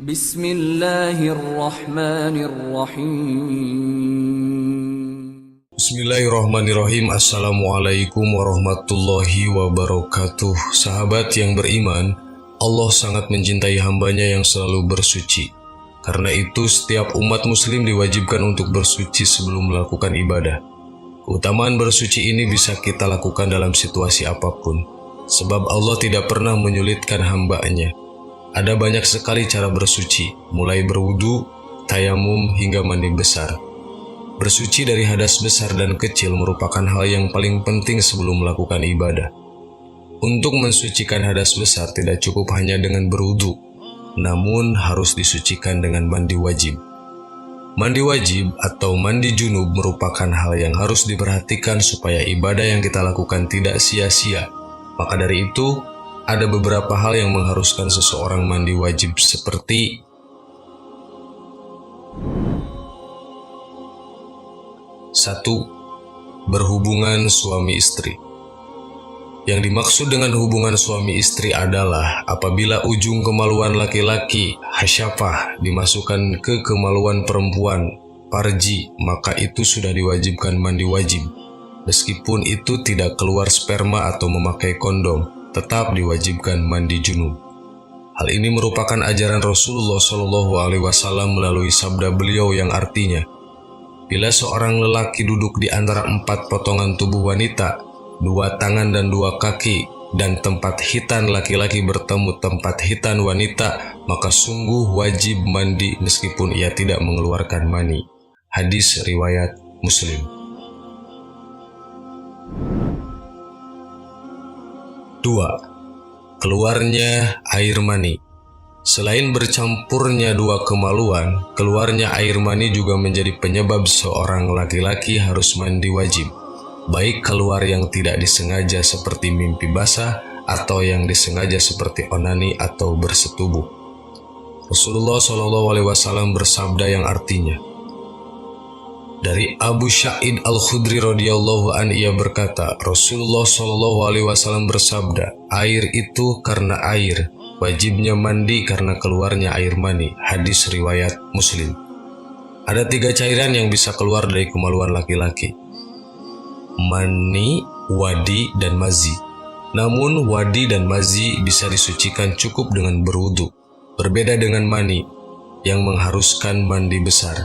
Bismillahirrahmanirrahim. Bismillahirrahmanirrahim. Assalamualaikum warahmatullahi wabarakatuh. Sahabat yang beriman, Allah sangat mencintai hambanya yang selalu bersuci. Karena itu setiap umat muslim diwajibkan untuk bersuci sebelum melakukan ibadah. Keutamaan bersuci ini bisa kita lakukan dalam situasi apapun, sebab Allah tidak pernah menyulitkan hamba-Nya. Ada banyak sekali cara bersuci, mulai berwudu, tayamum, hingga mandi besar. Bersuci dari hadas besar dan kecil merupakan hal yang paling penting sebelum melakukan ibadah. Untuk mensucikan hadas besar tidak cukup hanya dengan berwudu, namun harus disucikan dengan mandi wajib. Mandi wajib atau mandi junub merupakan hal yang harus diperhatikan supaya ibadah yang kita lakukan tidak sia-sia. Maka dari itu, ada beberapa hal yang mengharuskan seseorang mandi wajib seperti: 1. Berhubungan suami istri. Yang dimaksud dengan hubungan suami istri adalah apabila ujung kemaluan laki-laki, hasyafah, dimasukkan ke kemaluan perempuan, farji, maka itu sudah diwajibkan mandi wajib. Meskipun itu tidak keluar sperma atau memakai kondom, tetap diwajibkan mandi junub. Hal ini merupakan ajaran Rasulullah SAW melalui sabda beliau yang artinya, bila seorang lelaki duduk di antara 4 potongan tubuh wanita, 2 tangan dan 2 kaki, dan tempat hitan laki-laki bertemu tempat hitan wanita, maka sungguh wajib mandi meskipun ia tidak mengeluarkan mani. Hadis riwayat Muslim. 2. Keluarnya air mani. Selain bercampurnya 2 kemaluan, keluarnya air mani juga menjadi penyebab seorang laki-laki harus mandi wajib, baik keluar yang tidak disengaja seperti mimpi basah atau yang disengaja seperti onani atau bersetubuh. Rasulullah SAW bersabda yang artinya, dari Abu Sa'id Al-Khudri radhiyallahu an, ia berkata, Rasulullah SAW bersabda, air itu karena air, wajibnya mandi karena keluarnya air mani. Hadis riwayat Muslim. Ada 3 cairan yang bisa keluar dari kemaluan laki-laki: mani, wadi, dan mazi. Namun wadi dan mazi bisa disucikan cukup dengan berwudu. Berbeda dengan mani yang mengharuskan mandi besar.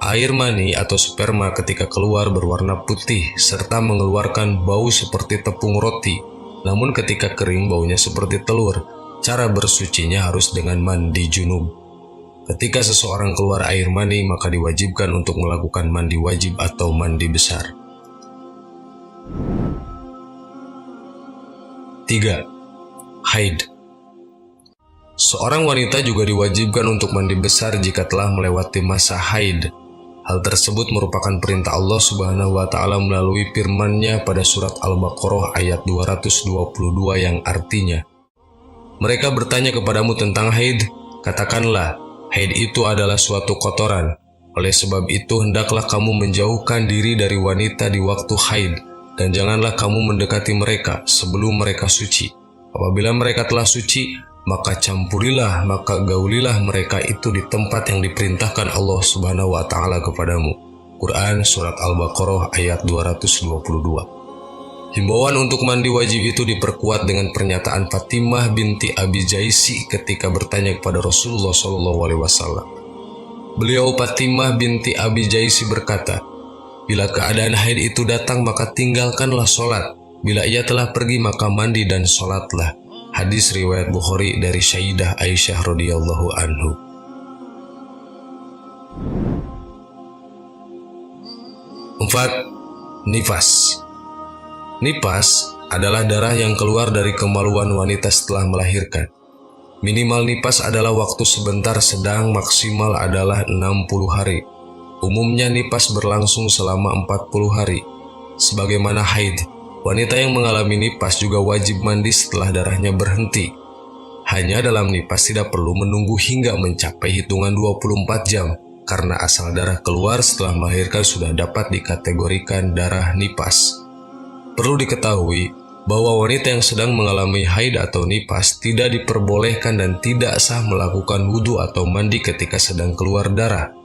Air mani atau sperma ketika keluar berwarna putih serta mengeluarkan bau seperti tepung roti. Namun ketika kering baunya seperti telur. Cara bersucinya harus dengan mandi junub. Ketika seseorang keluar air mani, maka diwajibkan untuk melakukan mandi wajib atau mandi besar. 3. Haid. Seorang wanita juga diwajibkan untuk mandi besar jika telah melewati masa haid. Hal tersebut merupakan perintah Allah Subhanahu wa Ta'ala melalui firman-Nya pada surat Al-Baqarah ayat 222 yang artinya, mereka bertanya kepadamu tentang haid, katakanlah, haid itu adalah suatu kotoran. Oleh sebab itu hendaklah kamu menjauhkan diri dari wanita di waktu haid, dan janganlah kamu mendekati mereka sebelum mereka suci. Apabila mereka telah suci, maka campurilah, maka gaulilah mereka itu di tempat yang diperintahkan Allah Subhanahu wa Ta'ala kepadamu. Quran Surat Al-Baqarah ayat 222. Himbauan untuk mandi wajib itu diperkuat dengan pernyataan Fatimah binti Abi Jaisi ketika bertanya kepada Rasulullah SAW. Beliau Fatimah binti Abi Jaisi berkata, bila keadaan haid itu datang maka tinggalkanlah sholat. Bila ia telah pergi maka mandi dan sholatlah. Hadis riwayat Bukhari dari Sayyidah Aisyah radhiyallahu anhu. 4. Nifas. Nifas adalah darah yang keluar dari kemaluan wanita setelah melahirkan. Minimal nifas adalah waktu sebentar, sedang maksimal adalah 60 hari. Umumnya nifas berlangsung selama 40 hari. Sebagaimana haid, wanita yang mengalami nifas juga wajib mandi setelah darahnya berhenti. Hanya dalam nifas tidak perlu menunggu hingga mencapai hitungan 24 jam, karena asal darah keluar setelah melahirkan sudah dapat dikategorikan darah nifas. Perlu diketahui, bahwa wanita yang sedang mengalami haid atau nifas tidak diperbolehkan dan tidak sah melakukan wudhu atau mandi ketika sedang keluar darah.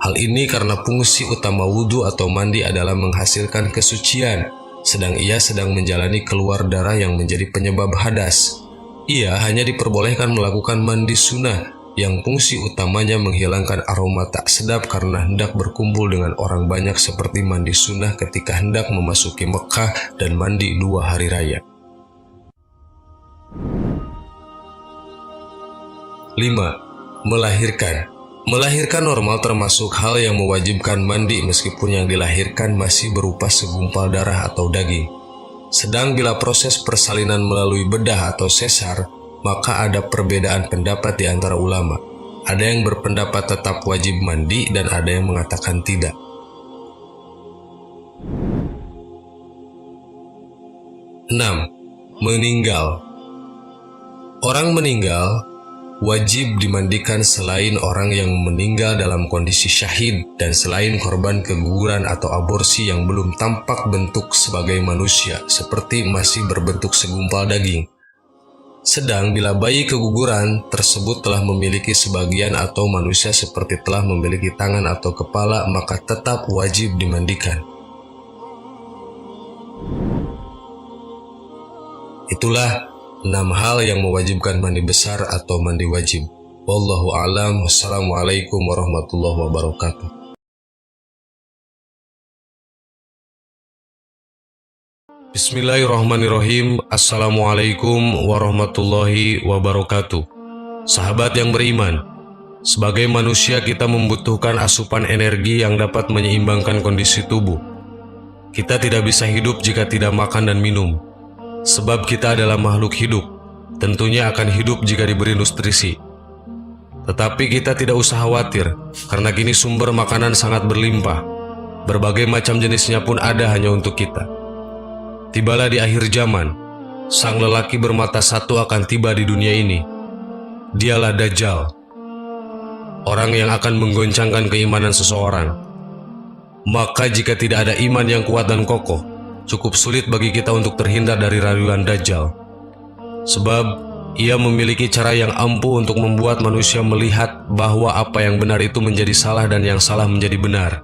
Hal ini karena fungsi utama wudhu atau mandi adalah menghasilkan kesucian, sedang ia sedang menjalani keluar darah yang menjadi penyebab hadas. Ia hanya diperbolehkan melakukan mandi sunnah yang fungsi utamanya menghilangkan aroma tak sedap karena hendak berkumpul dengan orang banyak seperti mandi sunnah ketika hendak memasuki Mekah dan mandi 2 hari raya. 5. Melahirkan normal termasuk hal yang mewajibkan mandi meskipun yang dilahirkan masih berupa segumpal darah atau daging. Sedang bila proses persalinan melalui bedah atau sesar, maka ada perbedaan pendapat di antara ulama. Ada yang berpendapat tetap wajib mandi dan ada yang mengatakan tidak. 6. Meninggal. Orang meninggal wajib dimandikan selain orang yang meninggal dalam kondisi syahid dan selain korban keguguran atau aborsi yang belum tampak bentuk sebagai manusia seperti masih berbentuk segumpal daging. Sedang bila bayi keguguran tersebut telah memiliki sebagian atau manusia seperti telah memiliki tangan atau kepala, maka tetap wajib dimandikan. Itulah 6 hal yang mewajibkan mandi besar atau mandi wajib. Wallahu a'lam. Wassalamualaikum warahmatullahi wabarakatuh. Bismillahirrahmanirrahim. Assalamualaikum warahmatullahi wabarakatuh. Sahabat yang beriman, sebagai manusia kita membutuhkan asupan energi yang dapat menyeimbangkan kondisi tubuh. Kita tidak bisa hidup jika tidak makan dan minum. Sebab kita adalah makhluk hidup, tentunya akan hidup jika diberi nutrisi. Tetapi kita tidak usah khawatir, karena kini sumber makanan sangat berlimpah. Berbagai macam jenisnya pun ada hanya untuk kita. Tibalah di akhir zaman, sang lelaki bermata satu akan tiba di dunia ini. Dialah Dajjal, orang yang akan menggoncangkan keimanan seseorang. Maka jika tidak ada iman yang kuat dan kokoh, cukup sulit bagi kita untuk terhindar dari rayuan Dajjal. Sebab ia memiliki cara yang ampuh untuk membuat manusia melihat bahwa apa yang benar itu menjadi salah dan yang salah menjadi benar.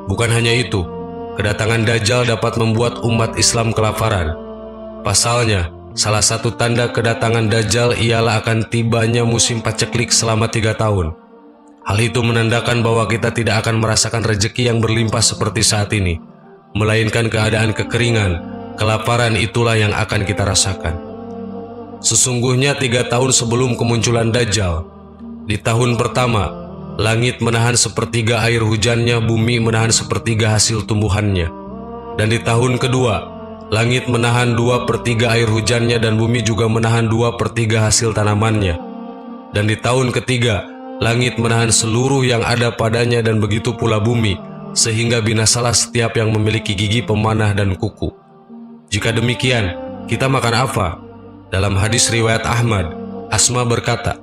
Bukan hanya itu, kedatangan Dajjal dapat membuat umat Islam kelaparan. Pasalnya, salah satu tanda kedatangan Dajjal ialah akan tibanya musim paceklik selama 3 tahun. Hal itu menandakan bahwa kita tidak akan merasakan rezeki yang berlimpah seperti saat ini, melainkan keadaan kekeringan, kelaparan itulah yang akan kita rasakan. Sesungguhnya 3 tahun sebelum kemunculan Dajjal, di tahun pertama, langit menahan sepertiga air hujannya, bumi menahan sepertiga hasil tumbuhannya. Dan di tahun kedua, langit menahan 2/3 air hujannya dan bumi juga menahan 2/3 hasil tanamannya. Dan di tahun ketiga, langit menahan seluruh yang ada padanya dan begitu pula bumi, sehingga binasalah setiap yang memiliki gigi pemanah dan kuku. Jika demikian, kita makan apa? Dalam hadis riwayat Ahmad, Asma berkata,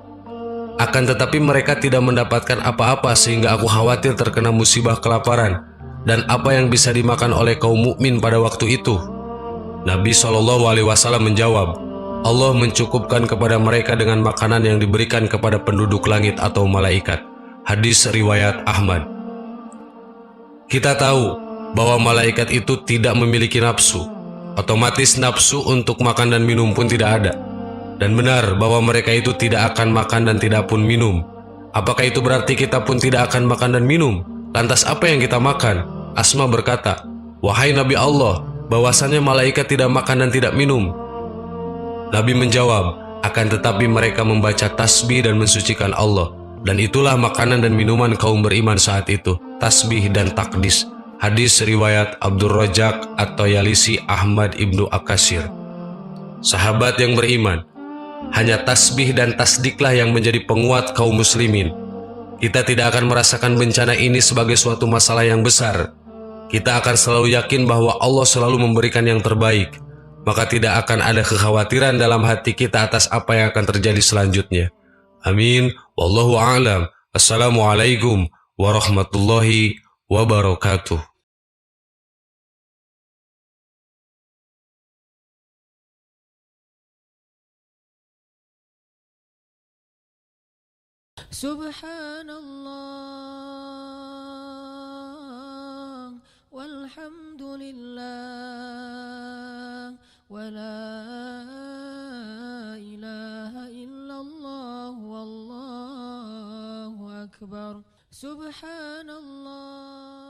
akan tetapi mereka tidak mendapatkan apa-apa sehingga aku khawatir terkena musibah kelaparan. Dan apa yang bisa dimakan oleh kaum mukmin pada waktu itu? Nabi SAW menjawab, Allah mencukupkan kepada mereka dengan makanan yang diberikan kepada penduduk langit atau malaikat. Hadis riwayat Ahmad. Kita tahu bahwa malaikat itu tidak memiliki nafsu. Otomatis nafsu untuk makan dan minum pun tidak ada. Dan benar bahwa mereka itu tidak akan makan dan tidak pun minum. Apakah itu berarti kita pun tidak akan makan dan minum? Lantas apa yang kita makan? Asma berkata, wahai Nabi Allah, bahwasannya malaikat tidak makan dan tidak minum. Nabi menjawab, akan tetapi mereka membaca tasbih dan mensucikan Allah. Dan itulah makanan dan minuman kaum beriman saat itu, tasbih dan takdis. Hadis riwayat Abdul Rajak atau Yalisi Ahmad Ibnu Akasir. Sahabat yang beriman, hanya tasbih dan tasdiklah yang menjadi penguat kaum muslimin. Kita tidak akan merasakan bencana ini sebagai suatu masalah yang besar. Kita akan selalu yakin bahwa Allah selalu memberikan yang terbaik. Maka tidak akan ada kekhawatiran dalam hati kita atas apa yang akan terjadi selanjutnya. Amin. Wallahu a'lam. Assalamualaikum warahmatullahi wabarakatuh. Subhanallah walhamdulillah wa la ilaha illallah wallahu akbar. Subhanallah